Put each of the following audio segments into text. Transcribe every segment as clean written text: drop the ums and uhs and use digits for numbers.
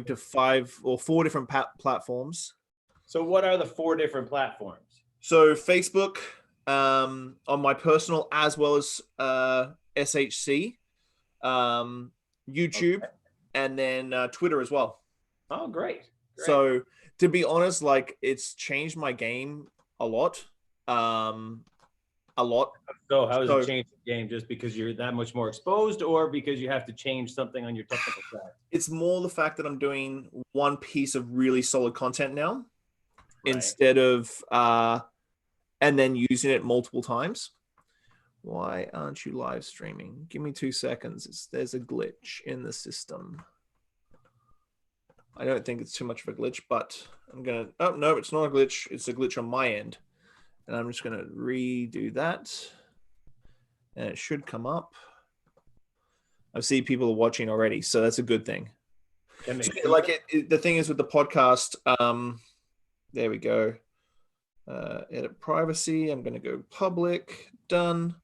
to 5 or 4 different platforms. So what are the 4 different platforms? So Facebook, on my personal, as well as SHC, YouTube, okay, and then Twitter as well. Oh, great. So to be honest, like, it's changed my game a lot. So how does it change the game? Just because you're that much more exposed, or because you have to change something on your technical side? It's more the fact that I'm doing one piece of really solid content now, instead of and then using it multiple times. Why aren't you live streaming? Give me 2 seconds. There's a glitch in the system. I don't think it's too much of a glitch, but I'm going to... Oh, no, it's not a glitch. It's a glitch on my end. And I'm just going to redo that. And it should come up. I see people are watching already, so that's a good thing. So, like, the thing is with the podcast, there we go. Edit privacy. I'm going to go public. Done.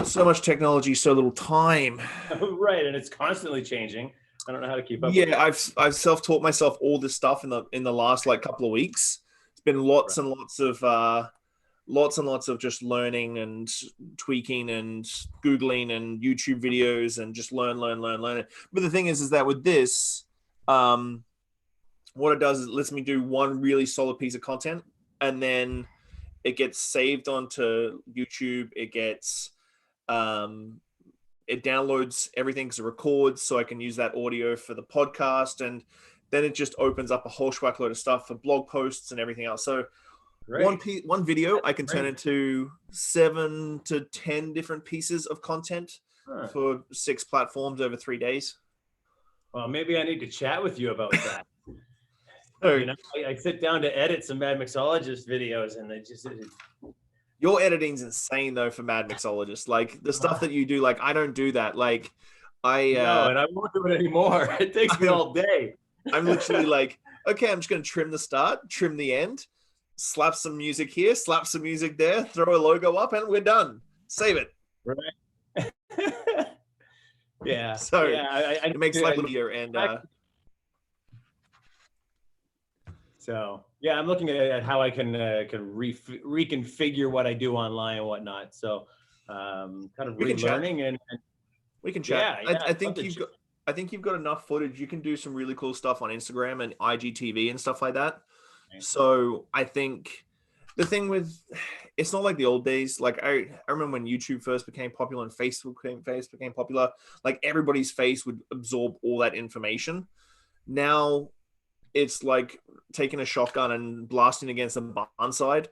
So much technology, so little time. Right, and it's constantly changing. I don't know how to keep up. Yeah, I've self-taught myself all this stuff in the last like couple of weeks. It's been lots and lots of just learning and tweaking and Googling and YouTube videos and just learn. But the thing is that with this, what it does is it lets me do one really solid piece of content, and then it gets saved onto YouTube. It gets, it downloads everything because it records, so I can use that audio for the podcast, and then it just opens up a whole schwackload of stuff for blog posts and everything else. So one video I can turn into 7 to 10 different pieces of content for 6 platforms over 3 days. Well, maybe I need to chat with you about that. You know, I sit down to edit some Mad Mixologist videos, and they just... Your editing's insane though for Mad Mixologist. Like the stuff that you do, like I don't do that. Like no, and I won't do it anymore. It takes me all day. I'm literally like, okay, I'm just gonna trim the start, trim the end, slap some music here, slap some music there, throw a logo up, and we're done. Save it. Right. Yeah. So yeah, it makes life easier and. So yeah, I'm looking at how I can reconfigure what I do online and whatnot. So kind of relearning and we can chat. Yeah, I think you've got enough footage. You can do some really cool stuff on Instagram and IGTV and stuff like that. So I think the thing with, it's not like the old days. Like I remember when YouTube first became popular and Facebook became popular, like everybody's face would absorb all that information. Now it's like taking a shotgun and blasting against the barn side,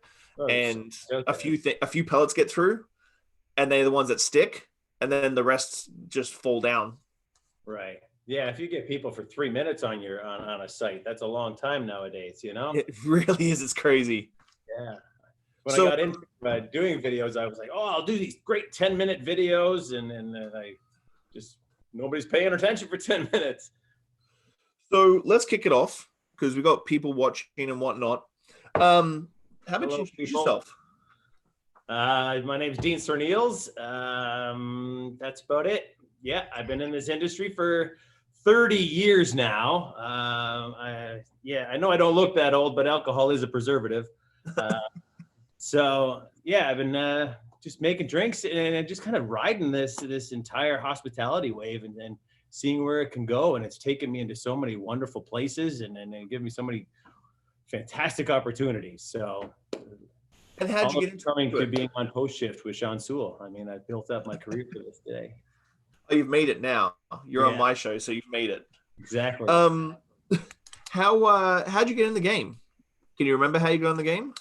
and a few pellets get through, and they're the ones that stick, and then the rest just fall down. Right. Yeah. If you get people for 3 minutes on a site, that's a long time nowadays. You know. It really is. It's crazy. Yeah. When I got into doing videos, I was like, oh, I'll do these great 10-minute videos, and then I just nobody's paying attention for 10 minutes. So let's kick it off, because we've got people watching and whatnot. How about you introduce yourself? My name's Dean Serneels. That's about it. Yeah, I've been in this industry for 30 years now. I know I don't look that old, but alcohol is a preservative. So yeah, I've been just making drinks and just kind of riding this entire hospitality wave and seeing where it can go. And it's taken me into so many wonderful places and given me so many fantastic opportunities. So, and how'd you get into being on post shift with Shawn Soole? I mean, I built up my career for this day. Oh, you've made it now. You're on my show, so you've made it. Exactly. How'd you get in the game? Can you remember how you got in the game?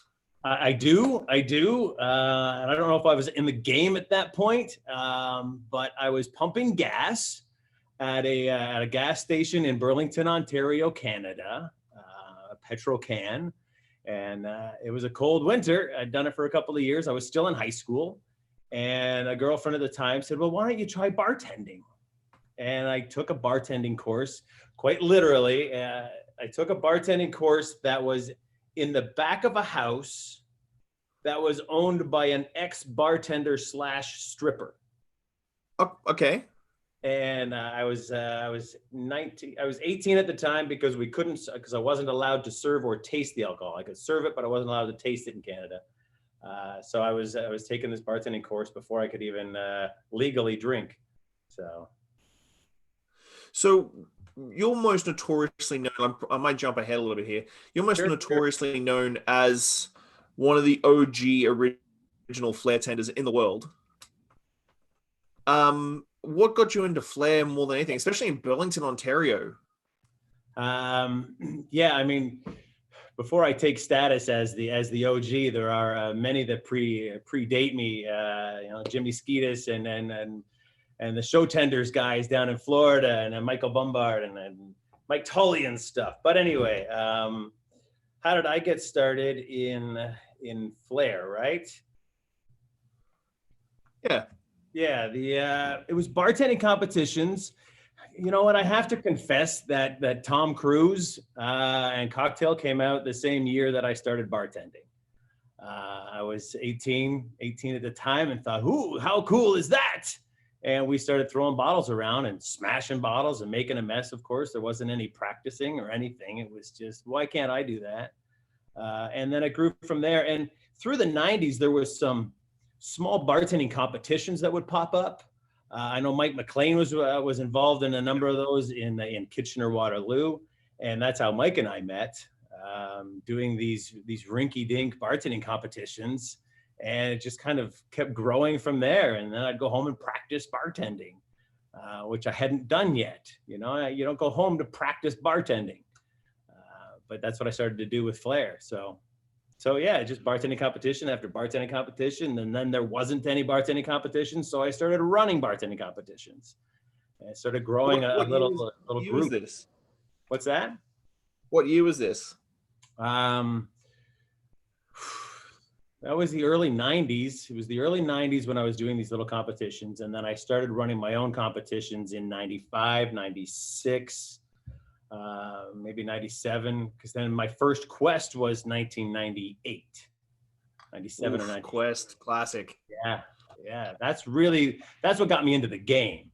I do. And I don't know if I was in the game at that point, but I was pumping gas at a gas station in Burlington, Ontario, Canada, a petrol can. And it was a cold winter. I'd done it for a couple of years. I was still in high school. And a girlfriend at the time said, well, why don't you try bartending? And I took a bartending course, quite literally. I took a bartending course that was in the back of a house that was owned by an ex-bartender / stripper. Oh, okay. And I was 18 at the time because I wasn't allowed to serve or taste the alcohol. I could serve it, but I wasn't allowed to taste it in Canada. So I was taking this bartending course before I could even legally drink. So you're most notoriously known, I might jump ahead a little bit here. You're most notoriously known as one of the OG original Flair tenders in the world. What got you into Flair more than anything, especially in Burlington, Ontario? Yeah, I mean, before I take status as the OG, there are many that predate me. Jimmy Skeetus and the show tenders guys down in Florida, and Michael Bombard and Mike Tully and stuff. But anyway, how did I get started in Flair, right? Yeah, it was bartending competitions. You know what? I have to confess that Tom Cruise and Cocktail came out the same year that I started bartending. I was 18 at the time, and thought, "Ooh, how cool is that?" And we started throwing bottles around and smashing bottles and making a mess. Of course, there wasn't any practicing or anything. It was just, why can't I do that? And then it grew from there. And through the 90s, there was some small bartending competitions that would pop up. I know Mike McLean was involved in a number of those in Kitchener-Waterloo. And that's how Mike and I met, doing these rinky-dink bartending competitions. And it just kind of kept growing from there. And then I'd go home and practice bartending, which I hadn't done yet. You don't go home to practice bartending. But that's what I started to do with Flair. So yeah, just bartending competition after bartending competition. And then there wasn't any bartending competition. So I started running bartending competitions. And I started growing a little group. Was this? What's that? What year was this? That was the early 90s. It was the early 90s when I was doing these little competitions. And then I started running my own competitions in 95, 96, maybe 97. Because then my first Quest was 1998. 97 or 98. Quest, classic. Yeah. That's what got me into the game.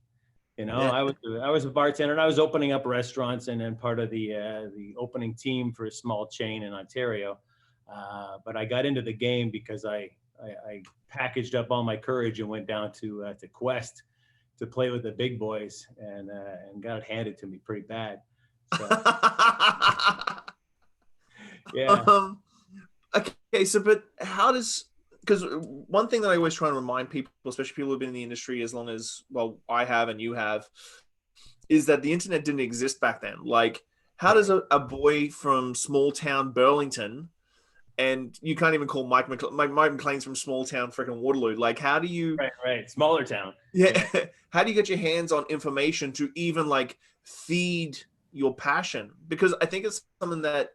I was a bartender, and I was opening up restaurants and then part of the opening team for a small chain in Ontario. But I got into the game because I packaged up all my courage and went down to Quest to play with the big boys, and got it handed to me pretty bad. So, yeah. Okay, so but how does, because one thing that I always try and remind people, especially people who've been in the industry as long as, well, I have and you have, is that the internet didn't exist back then. Like, how does a boy from small town Burlington, and you can't even call Mike McLean's from small town freaking Waterloo. Like, how do you... Right. Smaller town. Yeah. How do you get your hands on information to even, like, feed your passion? Because I think it's something that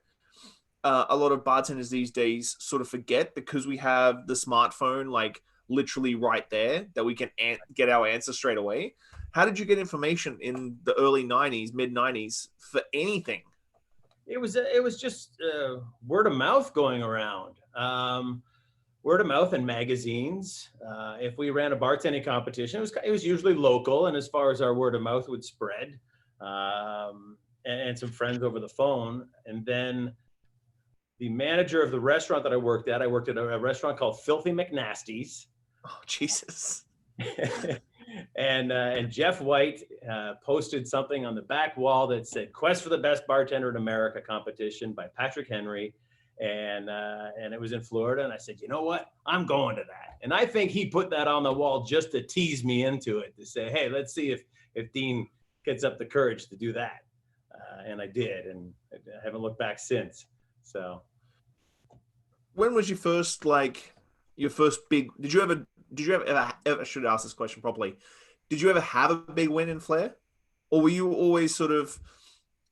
a lot of bartenders these days sort of forget, because we have the smartphone, like, literally right there that we can get our answer straight away. How did you get information in the early 90s, mid 90s for anything? It was just word of mouth going around. Word of mouth and magazines. If we ran a bartending competition, it was usually local, and as far as our word of mouth would spread, and some friends over the phone. And then the manager of the restaurant that I worked at a restaurant called Filthy McNasty's. Oh, Jesus. And Jeff White posted something on the back wall that said "Quest for the Best Bartender in America" competition by Patrick Henry, and it was in Florida. And I said, you know what, I'm going to that. And I think he put that on the wall just to tease me into it, to say, hey, let's see if Dean gets up the courage to do that. And I did, and I haven't looked back since. So, when was your first big? Did you ever? I should ask this question properly. Did you ever have a big win in Flair? Or were you always sort of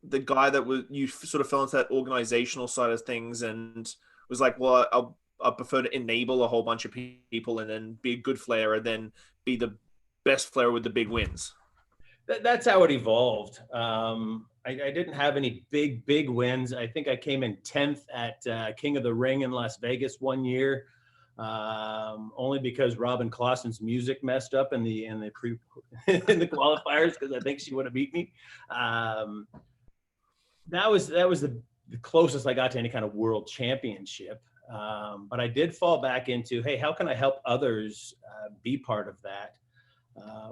the guy that you sort of fell into that organizational side of things and was like, well, I prefer to enable a whole bunch of people and then be a good Flair and then be the best Flair with the big wins? That's how it evolved. I didn't have any big wins. I think I came in 10th at King of the Ring in Las Vegas one year. only because Robin Clausen's music messed up in the in the qualifiers, because I think she would have beat me. That was the closest I got to any kind of world championship. But I did fall back into, hey, how can I help others be part of that?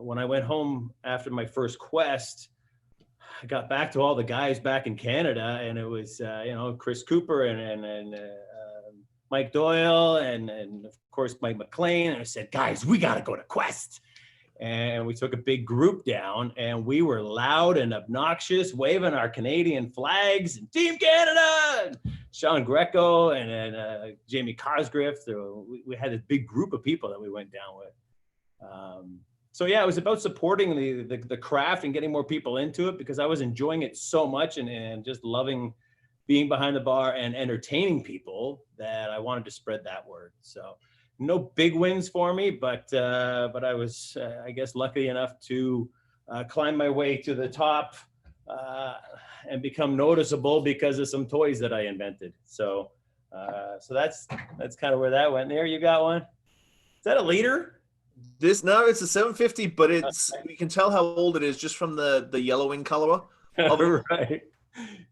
When I went home after my first quest, I got back to all the guys back in Canada, and it was, Chris Cooper and Mike Doyle and of course Mike McLean. And I said, guys, we got to go to Quest. And we took a big group down, and we were loud and obnoxious, waving our Canadian flags and Team Canada, and Sean Greco and Jamie Cosgriff. So we had this big group of people that we went down with. So yeah, it was about supporting the craft and getting more people into it, because I was enjoying it so much and just loving being behind the bar and entertaining people, that I wanted to spread that word. So no big wins for me, but I was, I guess, lucky enough to climb my way to the top and become noticeable because of some toys that I invented. So that's kind of where that went. There, you got one. Is that a liter? No, it's a 750, but it's you can tell how old it is just from the yellowing color. Right.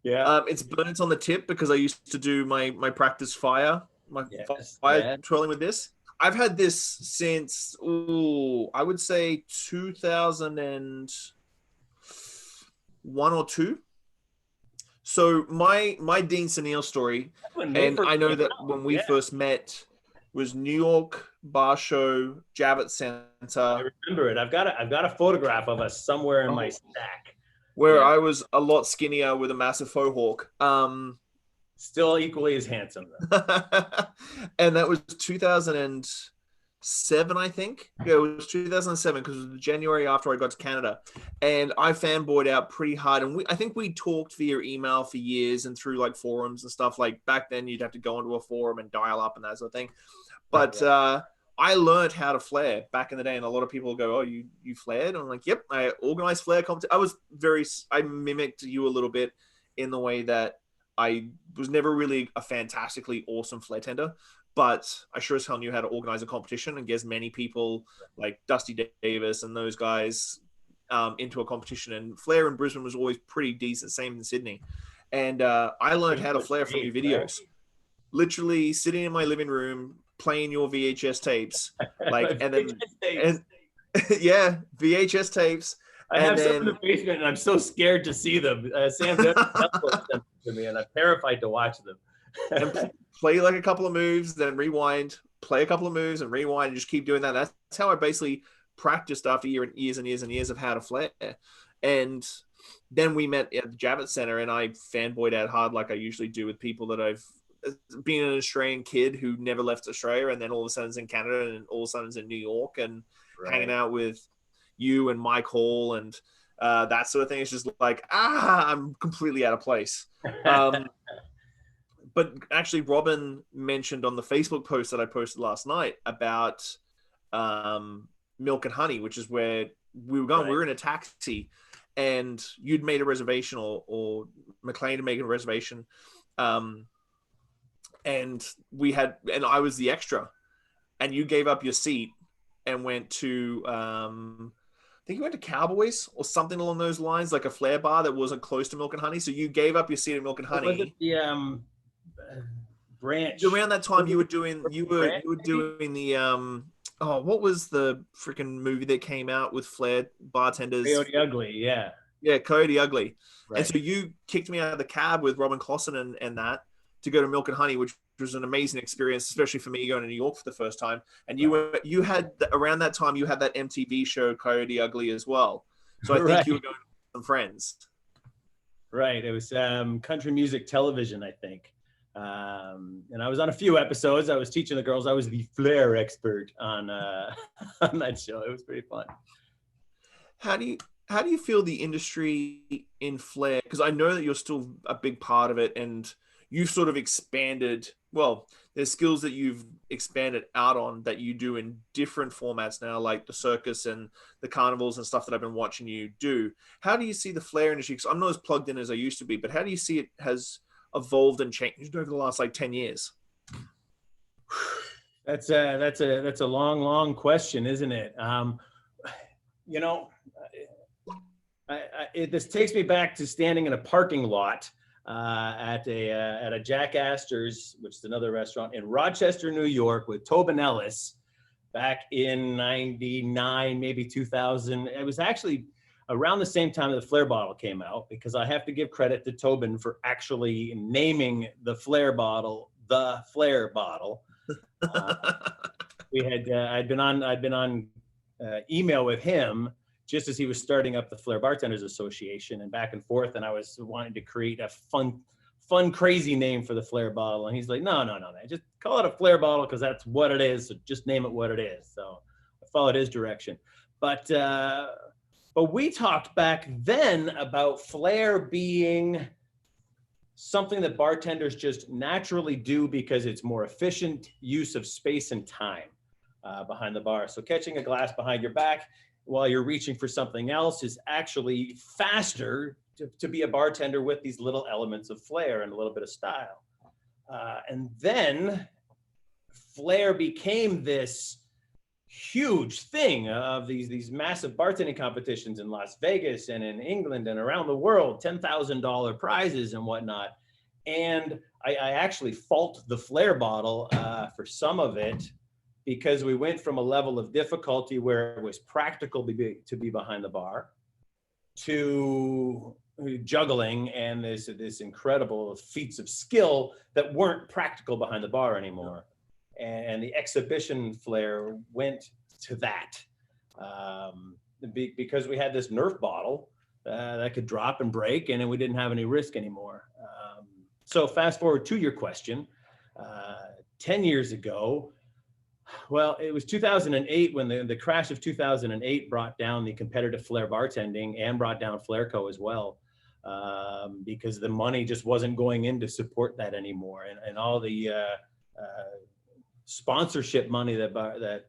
Yeah. It's burnt on the tip because I used to do my practice fire twirling with this. I've had this since I would say 2001 or 2. So my Dean Serneels story, and I know that when we first met, was New York Bar Show, Javits Center. I remember it. I've got a photograph of us somewhere in my stack. Where I was a lot skinnier with a massive faux hawk. Still equally as handsome, though. And that was 2007, I think. Yeah, it was 2007, because it was the January after I got to Canada. And I fanboyed out pretty hard. And I think we talked via email for years and through like forums and stuff. Like back then, you'd have to go into a forum and dial up and that sort of thing. But I learned how to flare back in the day, and a lot of people go, "Oh, you flared?" And I'm like, "Yep, I organized flare competition." I mimicked you a little bit in the way that I was never really a fantastically awesome flare tender, but I sure as hell knew how to organize a competition and get as many people like Dusty Davis and those guys into a competition. And flare in Brisbane was always pretty decent, same in Sydney. And I learned how to flare from your videos. Literally sitting in my living room, playing your VHS tapes, VHS tapes. I have some in the basement, and I'm so scared to see them. Sam sent them to me, and I'm terrified to watch them. And play like a couple of moves, then rewind. Play a couple of moves and rewind, and just keep doing that. That's how I basically practiced after years and years and years of how to flare. And then we met at the Javits Center, and I fanboyed out hard like I usually do with people that I've being an Australian kid who never left Australia, and then all of a sudden is in Canada, and all of a sudden is in New York, and hanging out with you and Mike Hall and that sort of thing. It's just like, I'm completely out of place. But actually, Robin mentioned on the Facebook post that I posted last night about Milk and Honey, which is where we were going. Right. We were in a taxi, and you'd made a reservation, or McLean had made a reservation. And I was the extra, and you gave up your seat and went to, I think you went to Cowboys or something along those lines, like a Flair bar that wasn't close to Milk and Honey. So you gave up your seat at Milk and Honey. Was it the branch? Around that time, you were doing the what was the freaking movie that came out with Flair bartenders? Coyote Ugly, yeah. Yeah, Coyote Ugly. Right. And so you kicked me out of the cab with Robin Clausen and that, to go to Milk and Honey, which was an amazing experience, especially for me going to New York for the first time. And you had around that time, you had that MTV show Coyote Ugly as well. So I think you were going with some friends. Right. It was country music television, I think. And I was on a few episodes. I was teaching the girls. I was the Flair expert on that show. It was pretty fun. How do you feel the industry in Flair? Because I know that you're still a big part of it, and you've sort of expanded. Well, there's skills that you've expanded out on that you do in different formats now, like the circus and the carnivals and stuff that I've been watching you do. How do you see the Flair industry? Because I'm not as plugged in as I used to be, but how do you see it has evolved and changed over the last 10 years? That's a long question, isn't it? You know, this takes me back to standing in a parking lot at a Jack Astor's, which is another restaurant in Rochester, New York, with Tobin Ellis back in '99, maybe 2000. It was actually around the same time that the Flair bottle came out, because I have to give credit to Tobin for actually naming the Flair bottle the Flair bottle. I'd been on email with him just as he was starting up the Flair Bartenders Association, and back and forth, and I was wanting to create a fun, crazy name for the Flair bottle, and he's like, no, man, just call it a Flair bottle because that's what it is. So just name it what it is. So I followed his direction, but we talked back then about Flair being something that bartenders just naturally do because it's more efficient use of space and time behind the bar. So catching a glass behind your back while you're reaching for something else is actually faster to be a bartender with these little elements of flair and a little bit of style. And then Flair became this huge thing of these massive bartending competitions in Las Vegas and in England and around the world, $10,000 prizes and whatnot. And I actually fault the Flair bottle for some of it, because we went from a level of difficulty where it was practical to be behind the bar to juggling and this incredible feats of skill that weren't practical behind the bar anymore. And the exhibition Flair went to that because we had this Nerf bottle that could drop and break, and then we didn't have any risk anymore. So fast forward to your question, 10 years ago, well, it was 2008 when the crash of 2008 brought down the competitive Flair bartending and brought down Flairco as well, because the money just wasn't going in to support that anymore, and all the sponsorship money that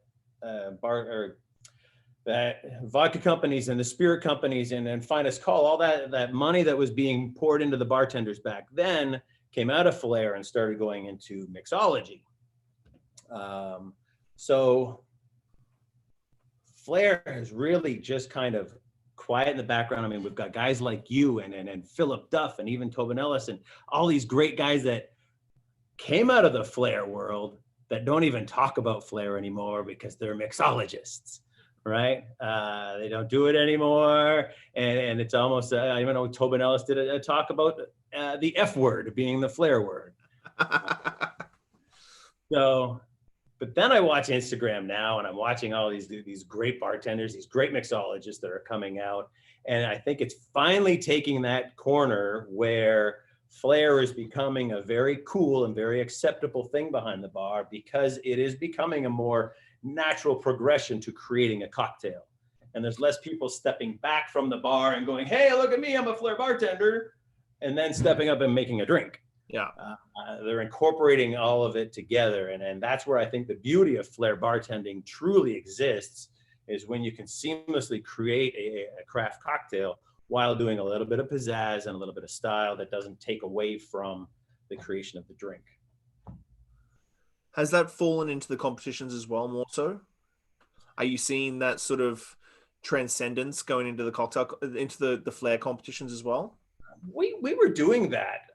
vodka companies and the spirit companies and Finest Call, all that money that was being poured into the bartenders back then came out of Flair and started going into mixology. So Flair has really just kind of quiet in the background. I mean, we've got guys like you and Philip Duff and even Tobin Ellis and all these great guys that came out of the Flair world that don't even talk about Flair anymore because they're mixologists, right? They don't do it anymore. And it's almost, I even know Tobin Ellis did a talk about the F word being the Flair word. So, but then I watch Instagram now, and I'm watching all these great bartenders, these great mixologists that are coming out. And I think it's finally taking that corner where Flair is becoming a very cool and very acceptable thing behind the bar, because it is becoming a more natural progression to creating a cocktail. And there's less people stepping back from the bar and going, hey, look at me, I'm a Flair bartender, and then stepping up and making a drink. Yeah, they're incorporating all of it together. And that's where I think the beauty of Flair bartending truly exists, is when you can seamlessly create a craft cocktail while doing a little bit of pizzazz and a little bit of style that doesn't take away from the creation of the drink. Has that fallen into the competitions as well, more so? Are you seeing that sort of transcendence going into the cocktail, into the Flair competitions as well? We were doing that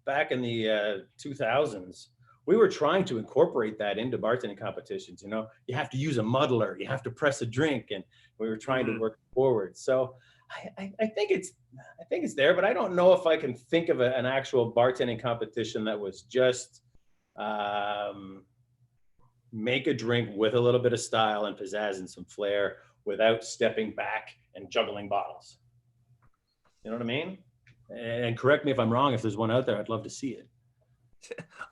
back in the 2000s. We were trying to incorporate that into bartending competitions. You know, you have to use a muddler, you have to press a drink, and we were trying to work forward. So I think it's there, but I don't know if I can think of an actual bartending competition that was just make a drink with a little bit of style and pizzazz and some flair without stepping back and juggling bottles. You know what I mean? And correct me if I'm wrong. If there's one out there, I'd love to see it.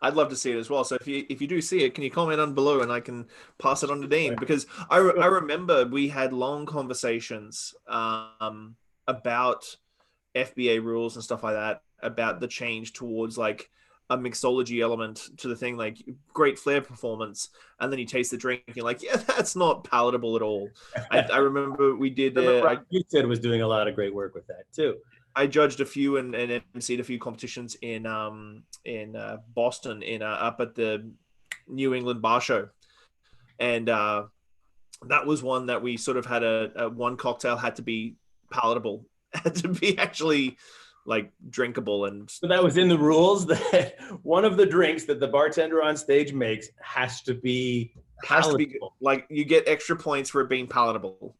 I'd love to see it as well. So if you do see it, can you comment on below and I can pass it on to Dean? Because I remember we had long conversations about FBA rules and stuff like that, about the change towards like a mixology element to the thing, like great Flair performance, and then you taste the drink and you're like, yeah, that's not palatable at all. I remember we did. You said was doing a lot of great work with that too. I judged a few and emceed a few competitions in Boston, up at the New England bar show, and that was one that we sort of had a one cocktail had to be palatable, had to be actually like drinkable. And so that was in the rules that one of the drinks that the bartender on stage makes has to be palatable. Has to be, like, you get extra points for it being palatable.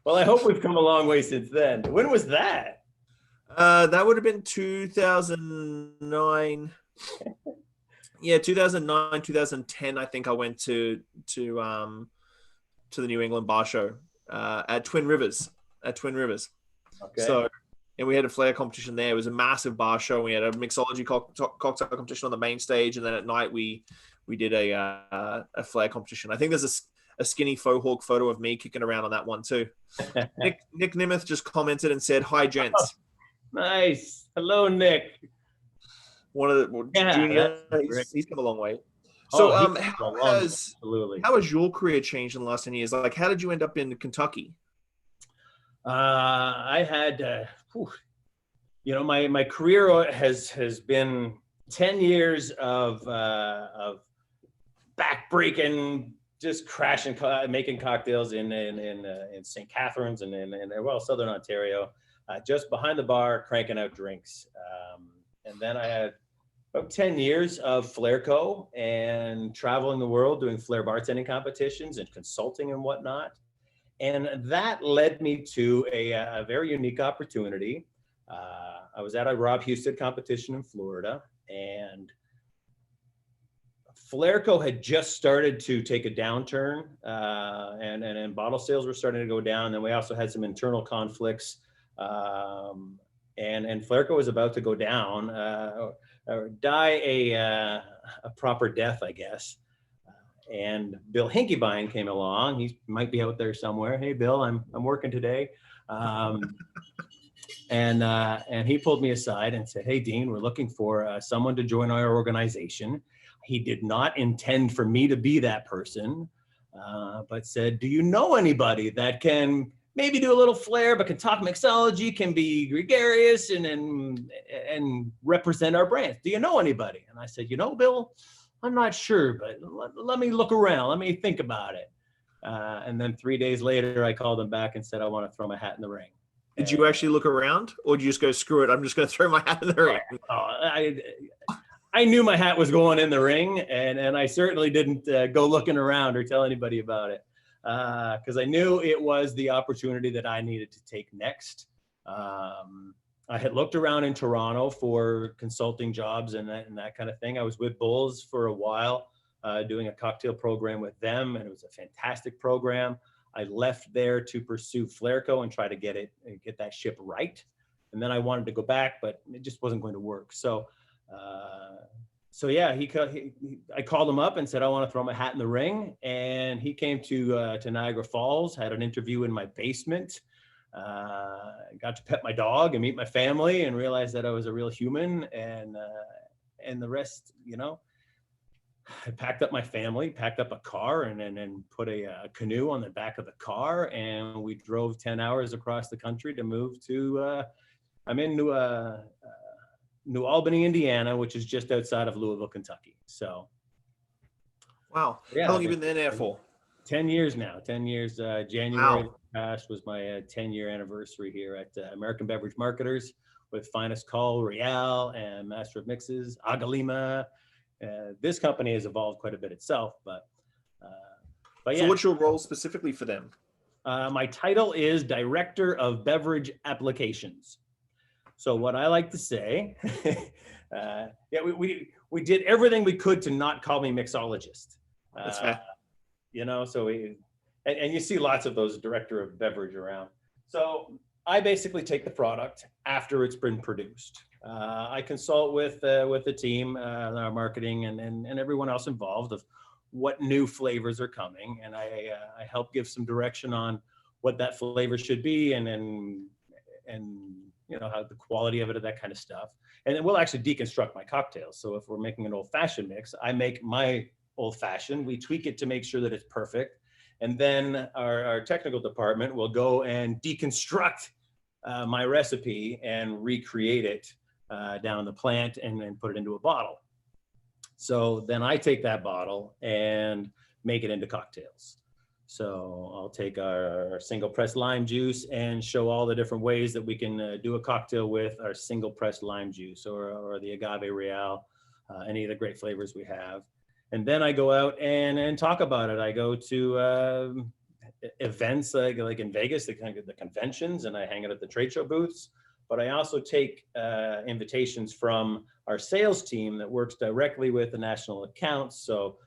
Well, I hope we've come a long way since then. When was that? That would have been 2009. Yeah, 2009, 2010. I think I went to the New England bar show at Twin Rivers. Okay. So, and we had a Flair competition there. It was a massive bar show. We had a mixology cocktail competition on the main stage, and then at night we did a Flair competition. I think there's a skinny faux hawk photo of me kicking around on that one too. Nick Nimeth just commented and said, "Hi, gents." Oh, nice. Hello, Nick. One of the junior. He's come a long way. So, how has your career changed in the last 10 years? Like, how did you end up in Kentucky? I had, my career has been 10 years of backbreaking, just crashing, making cocktails in St. Catharines and in Southern Ontario, just behind the bar, cranking out drinks. And then I had about 10 years of Flairco and traveling the world doing Flair bartending competitions and consulting and whatnot. And that led me to a very unique opportunity. I was at a Rob Husted competition in Florida, and Flairco had just started to take a downturn, and bottle sales were starting to go down. And we also had some internal conflicts, and Flairco was about to go down, or die a proper death, I guess. And Bill Hinkebein came along. He might be out there somewhere. Hey, Bill, I'm working today. And he pulled me aside and said, "Hey, Dean, we're looking for someone to join our organization." He did not intend for me to be that person, but said, "Do you know anybody that can maybe do a little Flair, but can talk mixology, can be gregarious and represent our brand? Do you know anybody?" And I said, "Bill, I'm not sure, but let me look around. Let me think about it." And then 3 days later, I called him back and said, "I want to throw my hat in the ring." Did you actually look around, or did you just go, "Screw it, I'm just going to throw my hat in the ring"? I knew my hat was going in the ring, and I certainly didn't go looking around or tell anybody about it, because I knew it was the opportunity that I needed to take next. I had looked around in Toronto for consulting jobs and that kind of thing. I was with Bulls for a while, doing a cocktail program with them, and it was a fantastic program. I left there to pursue Flairco and try to get that ship right. And then I wanted to go back, but it just wasn't going to work. So yeah, I called him up and said, "I want to throw my hat in the ring." And he came to Niagara Falls, had an interview in my basement, got to pet my dog and meet my family and realized that I was a real human. And the rest, I packed up my family, packed up a car, and put a canoe on the back of the car, and we drove 10 hours across the country to move to, I'm in New Albany, Indiana, which is just outside of Louisville, Kentucky. So. Wow. Yeah, how long have you been there for? 10 years now. 10 years. January past was my 10-year anniversary here at American Beverage Marketers with Finest Call, Royale, and Master of Mixes, Agalima. This company has evolved quite a bit itself, but yeah. So what's your role specifically for them? My title is Director of Beverage Applications. So what I like to say, we did everything we could to not call me mixologist. That's fair. So and you see lots of those director of beverage around. So I basically take the product after it's been produced. I consult with the team, our marketing and everyone else involved of what new flavors are coming, and I help give some direction on what that flavor should be, and how the quality of it, and that kind of stuff. And then we'll actually deconstruct my cocktails. So if we're making an old-fashioned mix, I make my old-fashioned. We tweak it to make sure that it's perfect. And then our technical department will go and deconstruct my recipe and recreate it down the plant and then put it into a bottle. So then I take that bottle and make it into cocktails. So I'll take our single press lime juice and show all the different ways that we can do a cocktail with our single press lime juice or the agave real, any of the great flavors we have. And then I go out and talk about it. I go to events like in Vegas, the conventions, and I hang out at the trade show booths. But I also take invitations from our sales team that works directly with the national accounts. So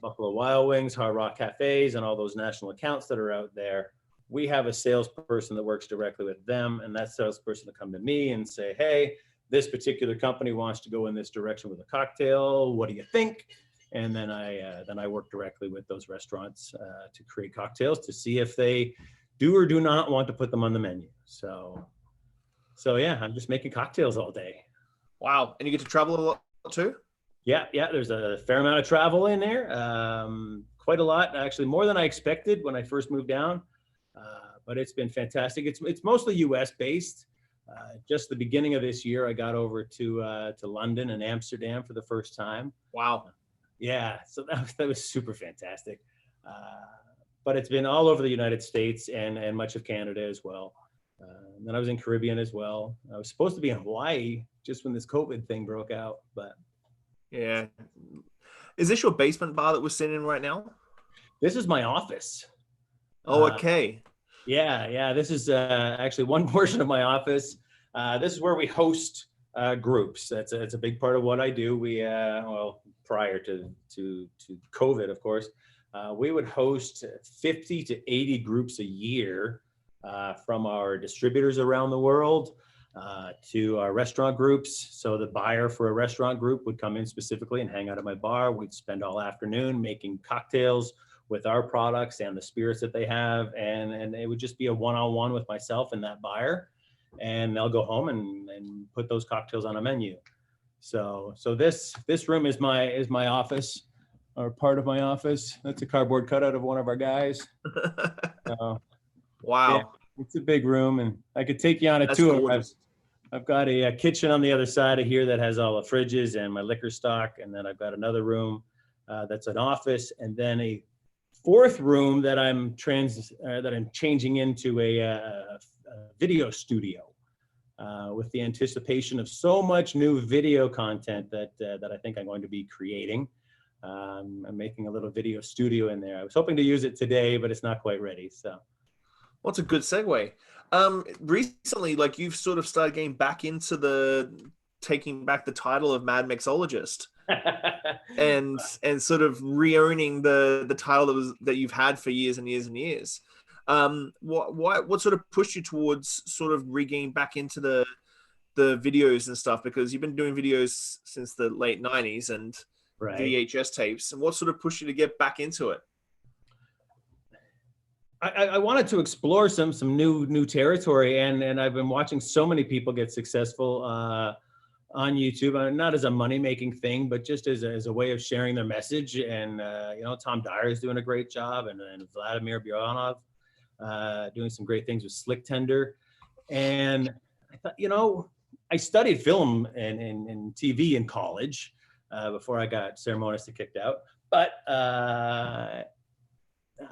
Buffalo Wild Wings, Hard Rock Cafes, and all those national accounts that are out there. We have a salesperson that works directly with them, and that salesperson will come to me and say, hey, this particular company wants to go in this direction with a cocktail. What do you think? And then I work directly with those restaurants to create cocktails to see if they do or do not want to put them on the menu. So yeah, I'm just making cocktails all day. Wow. And you get to travel a lot too? Yeah. There's a fair amount of travel in there. Quite a lot, actually, more than I expected when I first moved down. But it's been fantastic. It's mostly US based. Just the beginning of this year, I got over to London and Amsterdam for the first time. Wow. Yeah, so that was super fantastic. But it's been all over the United States and much of Canada as well. And then I was in Caribbean as well. I was supposed to be in Hawaii just when this COVID thing broke out, but yeah. Is this your basement bar that we're sitting in right now? This is my office. Oh, okay. Yeah. This is actually one portion of my office. This is where we host groups. It's a big part of what I do. We prior to COVID, of course, we would host 50 to 80 groups a year from our distributors around the world to our restaurant groups. So the buyer for a restaurant group would come in specifically and hang out at my bar. We'd spend all afternoon making cocktails with our products and the spirits that they have. And it would just be a one-on-one with myself and that buyer. And they'll go home and put those cocktails on a menu. So this room is my office, or part of my office. That's a cardboard cutout of one of our guys. Wow. Yeah, it's a big room, and I could take you on a tour. I've got a kitchen on the other side of here that has all the fridges and my liquor stock. And then I've got another room that's an office, and then a fourth room that I'm changing into a video studio with the anticipation of so much new video content that I think I'm going to be creating. I'm making a little video studio in there. I was hoping to use it today, but it's not quite ready. So, well, it's a good segue. Recently, like, you've sort of started getting back into taking back the title of Mad Mixologist. and sort of re-owning the title that you've had for years and years and years. What sort of pushed you towards sort of regaining back into the videos and stuff? Because you've been doing videos since the late 90s and right. VHS tapes. And what sort of pushed you to get back into it? I wanted to explore some new territory, and I've been watching so many people get successful on YouTube, not as a money-making thing, but just as a way of sharing their message. And Tom Dyer is doing a great job, and Vladimir Bionov doing some great things with Slick Tender. And I thought, I studied film and TV in college before I got ceremoniously kicked out, but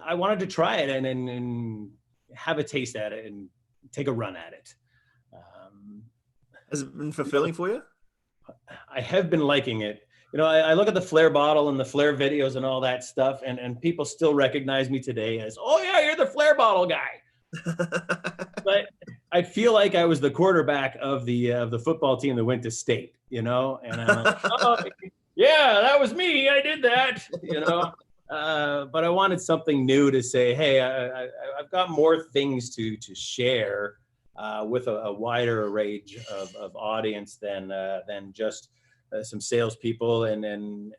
I wanted to try it and have a taste at it and take a run at it. Has it been fulfilling for you? I have been liking it. I look at the Flair bottle and the Flair videos and all that stuff, and people still recognize me today as, oh yeah, you're the Flair bottle guy. But I feel like I was the quarterback of the football team that went to state, and I'm like, oh yeah, that was me. I did that, but I wanted something new to say, hey, I've got more things to share with a wider range of audience than just some salespeople and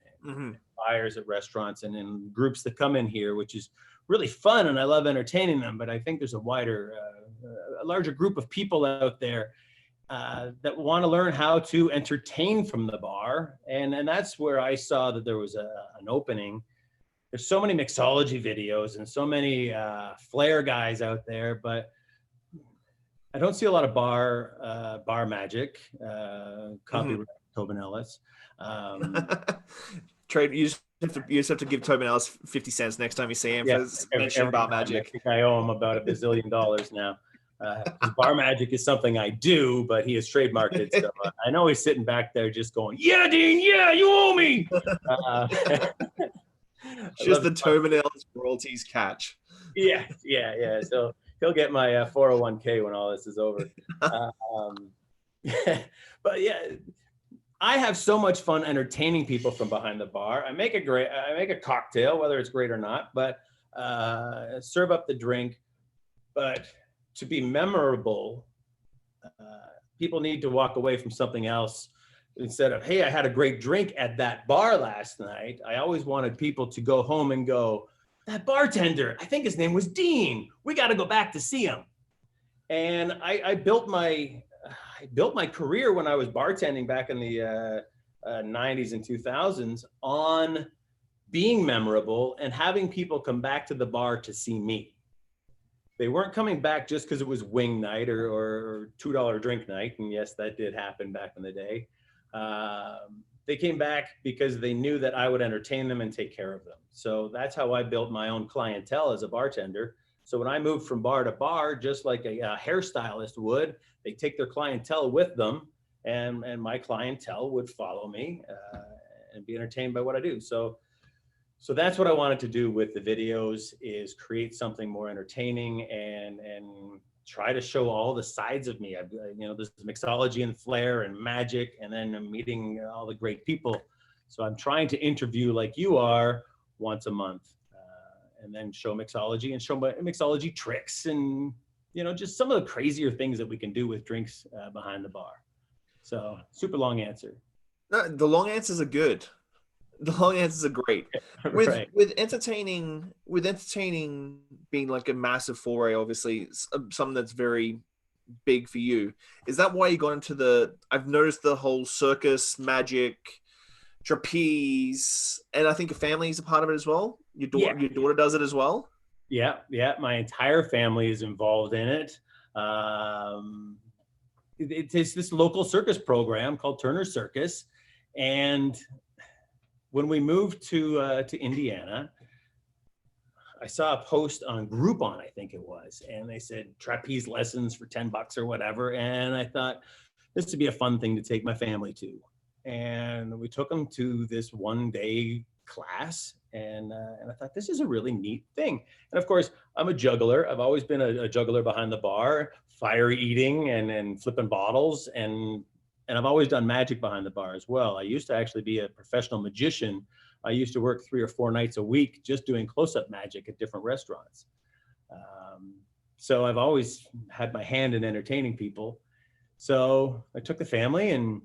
buyers at restaurants and groups that come in here, which is really fun, and I love entertaining them. But I think there's a larger group of people out there that want to learn how to entertain from the bar, and that's where I saw that there was an opening. There's so many mixology videos and so many Flair guys out there, but I don't see a lot of bar magic, Tobin Ellis. Trade. You just have to give Tobin Ellis 50 cents next time you see him for mentioning Bar Magic. I think I owe him about $1 bazillion now. Bar Magic is something I do, but he has trademarked it. So I know he's sitting back there just going, "Yeah, Dean, yeah, you owe me." Just the Tobin Ellis royalties catch. Yeah. So he'll get my 401k when all this is over. But yeah, I have so much fun entertaining people from behind the bar. I make a cocktail, whether it's great or not, but serve up the drink. But to be memorable, people need to walk away from something else instead of, "Hey, I had a great drink at that bar last night." I always wanted people to go home and go, "That bartender, I think his name was Dean. We got to go back to see him." And I built my career when I was bartending back in the 90s and 2000s on being memorable and having people come back to the bar to see me. They weren't coming back just because it was wing night or $2 drink night. And yes, that did happen back in the day. They came back because they knew that I would entertain them and take care of them. So that's how I built my own clientele as a bartender. So when I moved from bar to bar, just like a hairstylist would, they take their clientele with them, and my clientele would follow me and be entertained by what I do. So that's what I wanted to do with the videos, is create something more entertaining and try to show all the sides of me. There's Mixology and Flair and Magic, and then I'm meeting all the great people. So I'm trying to interview like you are once a month, and then show Mixology and show Mixology tricks and, just some of the crazier things that we can do with drinks behind the bar. So super long answer. No, the long answers are good. The long answers are great. With entertaining being like a massive foray, obviously something that's very big for you. Is that why you got into I've noticed the whole circus, magic, trapeze, and I think your family is a part of it as well. Your daughter does it as well. Yeah. My entire family is involved in it. It's this local circus program called Turner Circus, and when we moved to Indiana, I saw a post on Groupon, I think it was, and they said trapeze lessons for $10 or whatever. And I thought this would be a fun thing to take my family to. And we took them to this one-day class, and I thought this is a really neat thing. And of course, I'm a juggler. I've always been a juggler behind the bar, fire eating and flipping bottles, and I've always done magic behind the bar as well. I used to actually be a professional magician. I used to work 3 or 4 nights a week just doing close-up magic at different restaurants. So I've always had my hand in entertaining people. So I took the family, and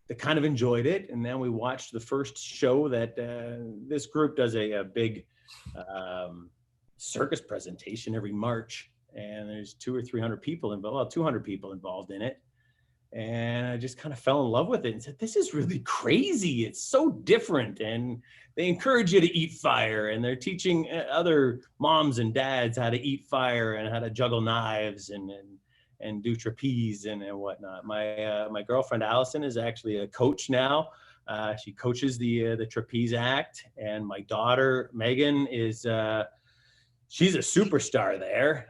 they kind of enjoyed it. And then we watched the first show that this group does a big circus presentation every March. And there's 200 or 300 people involved, well, 200 people involved in it. And I just kind of fell in love with it and said, this is really crazy. It's so different. And they encourage you to eat fire. And they're teaching other moms and dads how to eat fire and how to juggle knives and do trapeze and whatnot. My girlfriend, Allison, is actually a coach now. She coaches the trapeze act. And my daughter, Megan, she's a superstar there.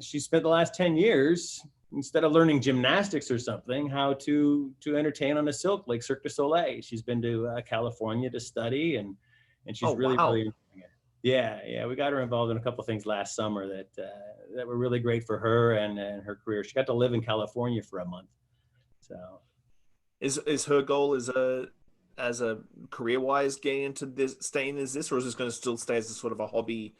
She spent the last 10 years, instead of learning gymnastics or something, how to entertain on a silk like Cirque du Soleil. She's been to California to study, and she's really enjoying it. Yeah. We got her involved in a couple of things last summer that were really great for her and her career. She got to live in California for a month. So, is her goal as a career-wise getting into this, staying as this, or is this going to still stay as a sort of a hobby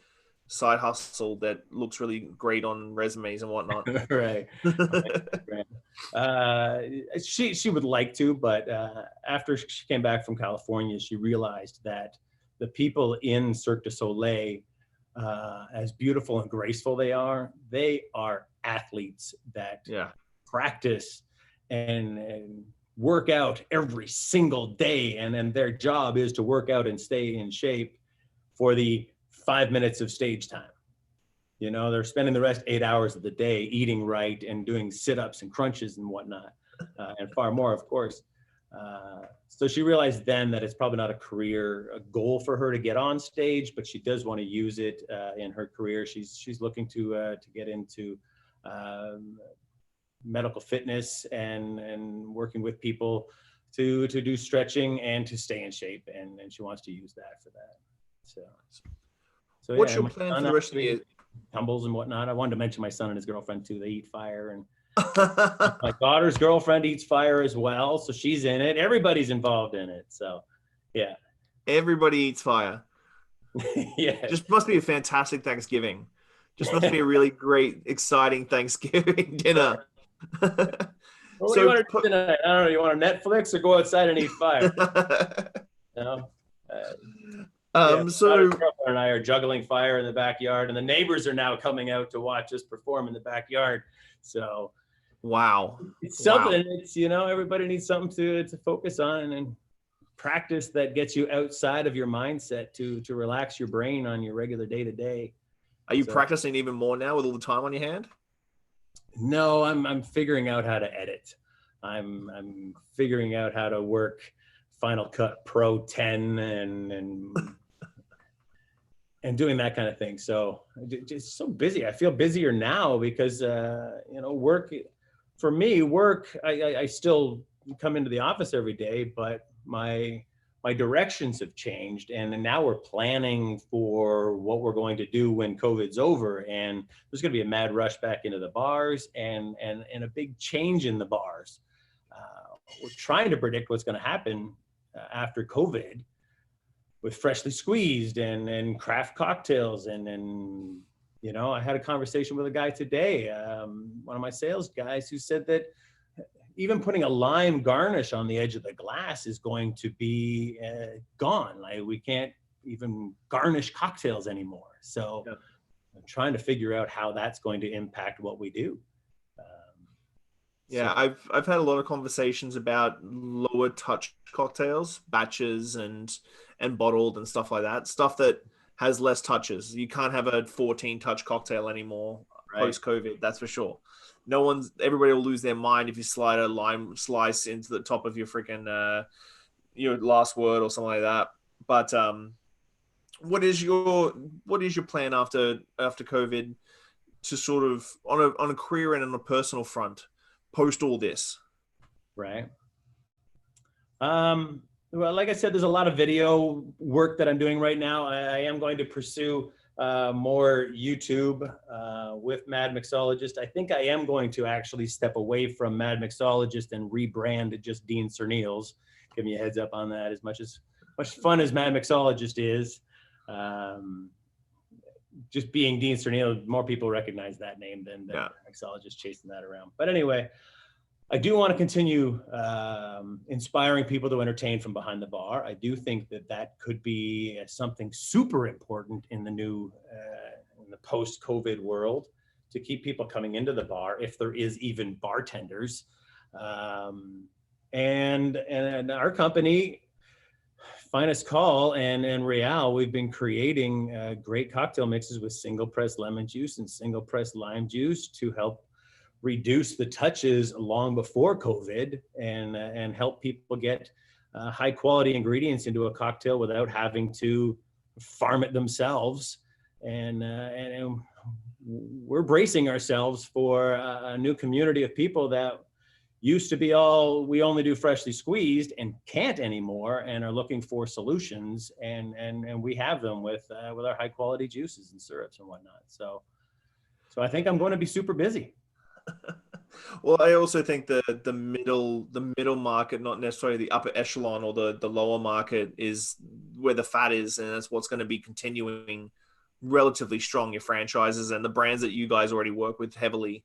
side hustle that looks really great on resumes and whatnot? Right. She would like to, but after she came back from California, she realized that the people in Cirque du Soleil, as beautiful and graceful they are athletes that practice and work out every single day. And then their job is to work out and stay in shape for the 5 minutes of stage time. They're spending the rest 8 hours of the day eating right and doing sit-ups and crunches and whatnot, and far more, of course. So she realized then that it's probably not a goal for her to get on stage, but she does want to use it in her career. She's looking to get into medical fitness and working with people to do stretching and to stay in shape, and she wants to use that for that. So what's your plan for the rest of the year? Tumbles and whatnot. I wanted to mention my son and his girlfriend too. They eat fire, and my daughter's girlfriend eats fire as well, so she's in it. Everybody's involved in it. So yeah, everybody eats fire. Yeah, just must be a fantastic Thanksgiving. Just must be a really great, exciting Thanksgiving dinner. What do you want to do tonight? I don't know. You want to Netflix or go outside and eat fire? No. So girlfriend and I are juggling fire in the backyard, and the neighbors are now coming out to watch us perform in the backyard. So, wow, it's something. Wow. It's everybody needs something to focus on and practice that gets you outside of your mindset to relax your brain on your regular day to day. Are you practicing even more now with all the time on your hand? No, I'm figuring out how to edit. I'm figuring out how to work Final Cut Pro 10 and doing that kind of thing. So just so busy. I feel busier now because work for me. I still come into the office every day, but my directions have changed, and now we're planning for what we're going to do when COVID's over, and there's going to be a mad rush back into the bars and a big change in the bars. We're trying to predict what's going to happen after COVID with freshly squeezed and craft cocktails and I had a conversation with a guy today, one of my sales guys, who said that even putting a lime garnish on the edge of the glass is going to be gone. Like, we can't even garnish cocktails anymore. So I'm trying to figure out how that's going to impact what we do. I've had a lot of conversations about lower touch cocktails, batches and bottled and stuff like that. Stuff that has less touches. You can't have a 14 touch cocktail anymore post COVID. That's for sure. Everybody will lose their mind if you slide a lime slice into the top of your freaking your last word or something like that. But what is your plan after COVID to sort of on a career and on a personal front post all this? Right. Well, like I said, there's a lot of video work that I'm doing right now. I am going to pursue more YouTube with Mad Mixologist. I think I am going to actually step away from Mad Mixologist and rebrand it just Dean Serneels. Give me a heads up on that. As much fun as Mad Mixologist is, just being Dean Serneels, more people recognize that name than Mixologist chasing that around. But anyway, I do want to continue inspiring people to entertain from behind the bar. I do think that could be something super important in the new, in the post-COVID world, to keep people coming into the bar, if there is even bartenders. And our company, Finest Call and Real, we've been creating great cocktail mixes with single press lemon juice and single press lime juice to help reduce the touches long before COVID and help people get high quality ingredients into a cocktail without having to farm it themselves. And we're bracing ourselves for a new community of people that used to be we only do freshly squeezed and can't anymore, and are looking for solutions. And we have them with our high quality juices and syrups and whatnot. So I think I'm going to be super busy. Well, I also think the middle market, not necessarily the upper echelon or the lower market, is where the fat is, and that's what's going to be continuing relatively strong, your franchises and the brands that you guys already work with heavily.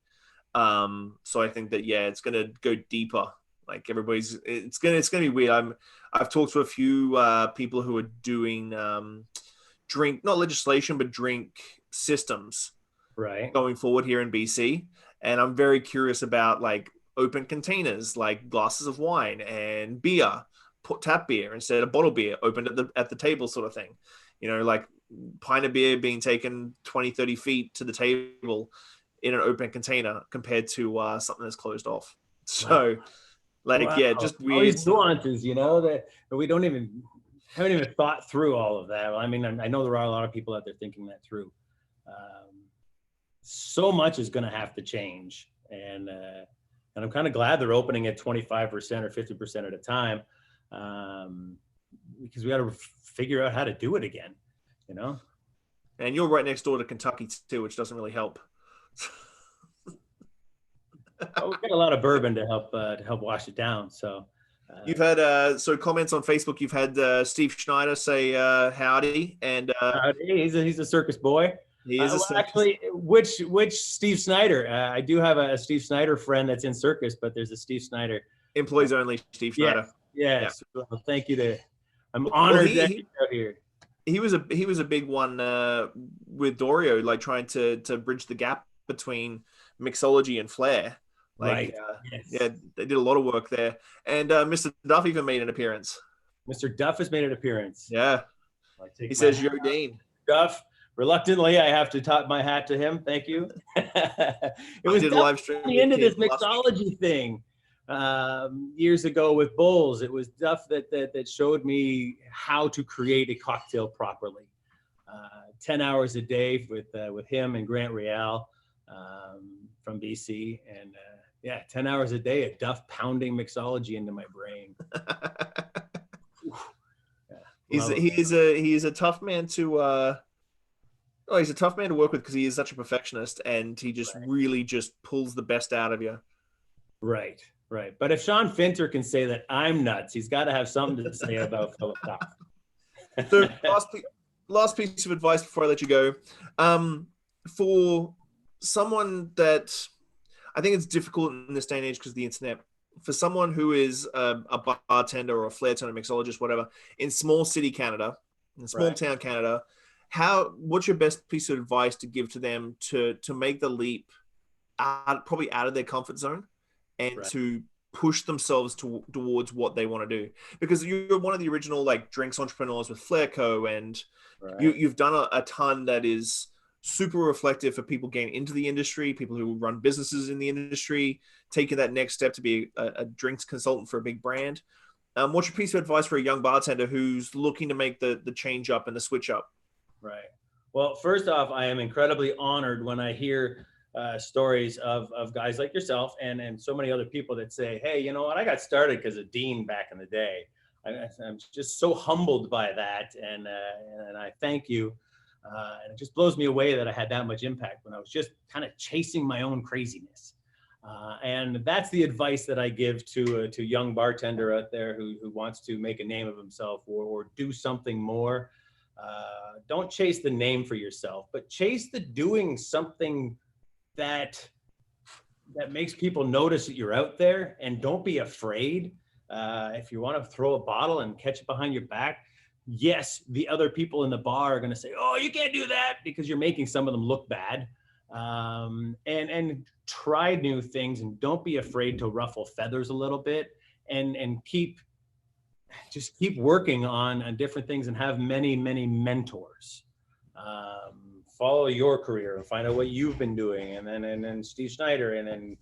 So I think that it's going to go deeper. Like, it's going to be weird. I've talked to a few people who are doing not legislation, but drink systems going forward here in BC. And I'm very curious about like open containers, like glasses of wine and beer, tap beer instead of bottle beer opened at the table sort of thing. Like pint of beer being taken 20, 30 feet to the table in an open container compared to something that's closed off. So Like, wow. yeah, just weird. All these nuances, you know, that we haven't even thought through all of that. Well, I mean, I know there are a lot of people out there thinking that through. So much is going to have to change. And I'm kind of glad they're opening at 25% or 50% at a time, because we got to figure out how to do it again, you know? And you're right next door to Kentucky too, which doesn't really help. Well, we've got a lot of bourbon to help wash it down. So you've had comments on Facebook. You've had Steve Schneider say howdy, and howdy. He's a circus boy. He is actually, which Steve Snyder? I do have a Steve Snyder friend that's in circus, but there's a Steve Snyder employees only. Steve Schneider. Yes. Yeah. Well, thank you. I'm honored that he's out here. He was a big one with Dorio, like trying to bridge the gap between Mixology and Flair. Like, right. Yes. Yeah, they did a lot of work there. And Mr. Duff even made an appearance. Mr. Duff has made an appearance. Yeah. He says, "Yo, Dean." Duff. Reluctantly, I have to top my hat to him. Thank you. It was live stream into this mixology thing years ago with Bulls. It was Duff that showed me how to create a cocktail properly. 10 hours a day with him and Grant Real from BC, and 10 hours a day of Duff pounding mixology into my brain. He's a tough man to. He's a tough man to work with because he is such a perfectionist, and he just really just pulls the best out of you. Right. But if Sean Finter can say that I'm nuts, he's got to have something to say about Philip Duff. So last piece of advice before I let you go. For someone that I think it's difficult in this day and age because of the internet, for someone who is a bartender or a flairtender, mixologist, whatever, in small city Canada, in small town Canada, what's your best piece of advice to give to them to make the leap probably out of their comfort zone and to push themselves towards what they want to do? Because you're one of the original like drinks entrepreneurs with Flair Co, and you've done a ton that is super reflective for people getting into the industry, people who run businesses in the industry, taking that next step to be a drinks consultant for a big brand. What's your piece of advice for a young bartender who's looking to make the change up and the switch up? Right. Well, first off, I am incredibly honored when I hear stories of guys like yourself and so many other people that say, hey, you know what, I got started because of Dean back in the day. I'm just so humbled by that. And I thank you. And it just blows me away that I had that much impact when I was just kind of chasing my own craziness. And that's the advice that I give to a young bartender out there who wants to make a name of himself or do something more. Don't chase the name for yourself, but chase the doing something that makes people notice that you're out there, and don't be afraid. If you want to throw a bottle and catch it behind your back, yes, the other people in the bar are going to say, oh, you can't do that, because you're making some of them look bad. And try new things, and don't be afraid to ruffle feathers a little bit, and keep working on different things, and have many mentors. Follow your career and find out what you've been doing, and then Steve Schneider, and then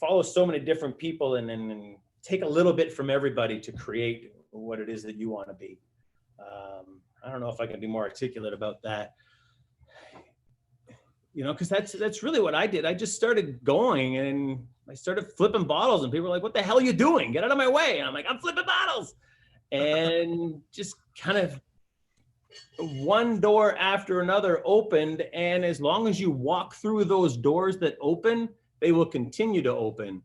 follow so many different people, and take a little bit from everybody to create what it is that you want to be. I don't know if I can be more articulate about that, because that's really what I did. I just started going, and I started flipping bottles, and people were like, what the hell are you doing? Get out of my way. And I'm like, I'm flipping bottles. And just kind of one door after another opened. And as long as you walk through those doors that open, they will continue to open.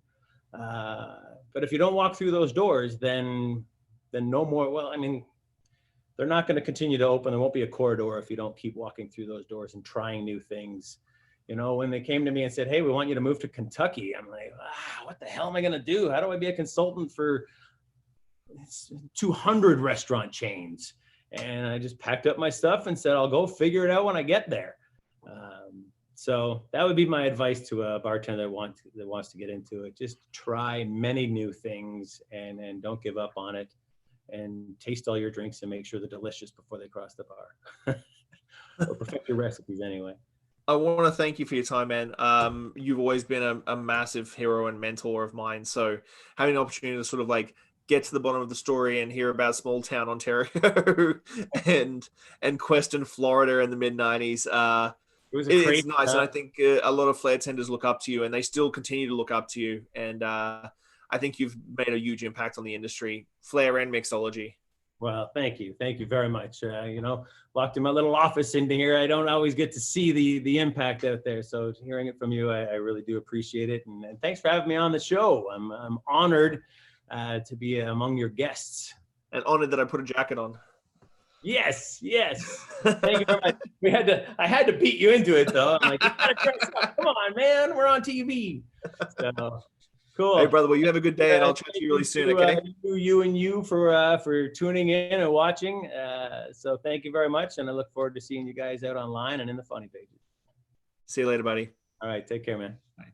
But if you don't walk through those doors, then no more. Well, I mean, they're not going to continue to open. There won't be a corridor if you don't keep walking through those doors and trying new things. When they came to me and said, hey, we want you to move to Kentucky, I'm like, what the hell am I going to do? How do I be a consultant for 200 restaurant chains? And I just packed up my stuff and said, I'll go figure it out when I get there. So that would be my advice to a bartender that wants to get into it. Just try many new things, and don't give up on it, and taste all your drinks and make sure they're delicious before they cross the bar. Or perfect your recipes anyway. I want to thank you for your time, man. You've always been a massive hero and mentor of mine. So having the opportunity to sort of like get to the bottom of the story and hear about small town Ontario and Queston, Florida in the mid-90s, it's nice. And I think a lot of Flair tenders look up to you, and they still continue to look up to you. And I think you've made a huge impact on the industry, Flair and Mixology. Well, thank you. Thank you very much. You know, locked in my little office in here, I don't always get to see the impact out there. So hearing it from you, I really do appreciate it. And thanks for having me on the show. I'm honored to be among your guests. And honored that I put a jacket on. Yes, yes. Thank you very much. I had to beat you into it though. I'm like, you gotta dress up. Come on, man. We're on TV. So cool. Hey, brother. Well, you have a good day, and I'll chat to you really soon. Okay. You for tuning in and watching. So thank you very much, and I look forward to seeing you guys out online and in the funny pages. See you later, buddy. All right. Take care, man. Bye.